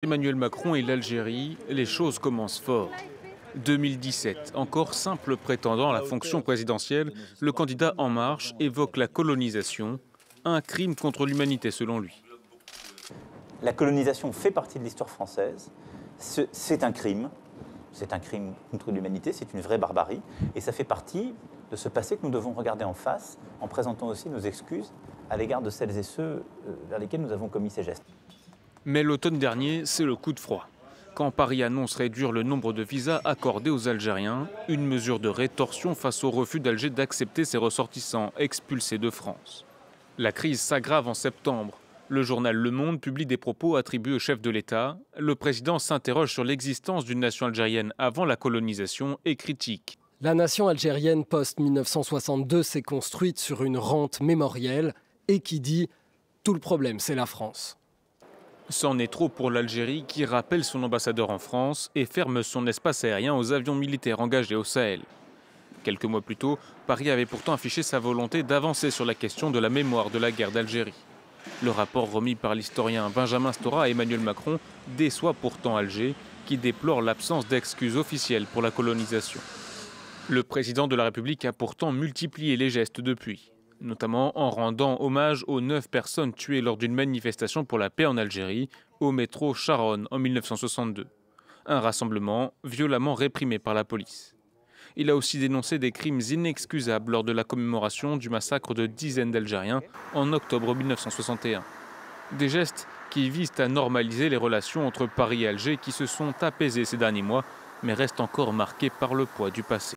Emmanuel Macron et l'Algérie, les choses commencent fort. 2017, encore simple prétendant à la fonction présidentielle, le candidat En Marche évoque la colonisation, un crime contre l'humanité selon lui. La colonisation fait partie de l'histoire française, c'est un crime contre l'humanité, c'est une vraie barbarie, et ça fait partie de ce passé que nous devons regarder en face, en présentant aussi nos excuses à l'égard de celles et ceux vers lesquels nous avons commis ces gestes. Mais l'automne dernier, c'est le coup de froid. Quand Paris annonce réduire le nombre de visas accordés aux Algériens, une mesure de rétorsion face au refus d'Alger d'accepter ses ressortissants expulsés de France. La crise s'aggrave en septembre. Le journal Le Monde publie des propos attribués au chef de l'État. Le président s'interroge sur l'existence d'une nation algérienne avant la colonisation et critique. La nation algérienne post-1962 s'est construite sur une rente mémorielle et qui dit « tout le problème, c'est la France ». C'en est trop pour l'Algérie qui rappelle son ambassadeur en France et ferme son espace aérien aux avions militaires engagés au Sahel. Quelques mois plus tôt, Paris avait pourtant affiché sa volonté d'avancer sur la question de la mémoire de la guerre d'Algérie. Le rapport remis par l'historien Benjamin Stora à Emmanuel Macron déçoit pourtant Alger, qui déplore l'absence d'excuses officielles pour la colonisation. Le président de la République a pourtant multiplié les gestes depuis, notamment en rendant hommage aux 9 personnes tuées lors d'une manifestation pour la paix en Algérie, au métro Charonne en 1962. Un rassemblement violemment réprimé par la police. Il a aussi dénoncé des crimes inexcusables lors de la commémoration du massacre de dizaines d'Algériens en octobre 1961. Des gestes qui visent à normaliser les relations entre Paris et Alger qui se sont apaisées ces derniers mois, mais restent encore marquées par le poids du passé.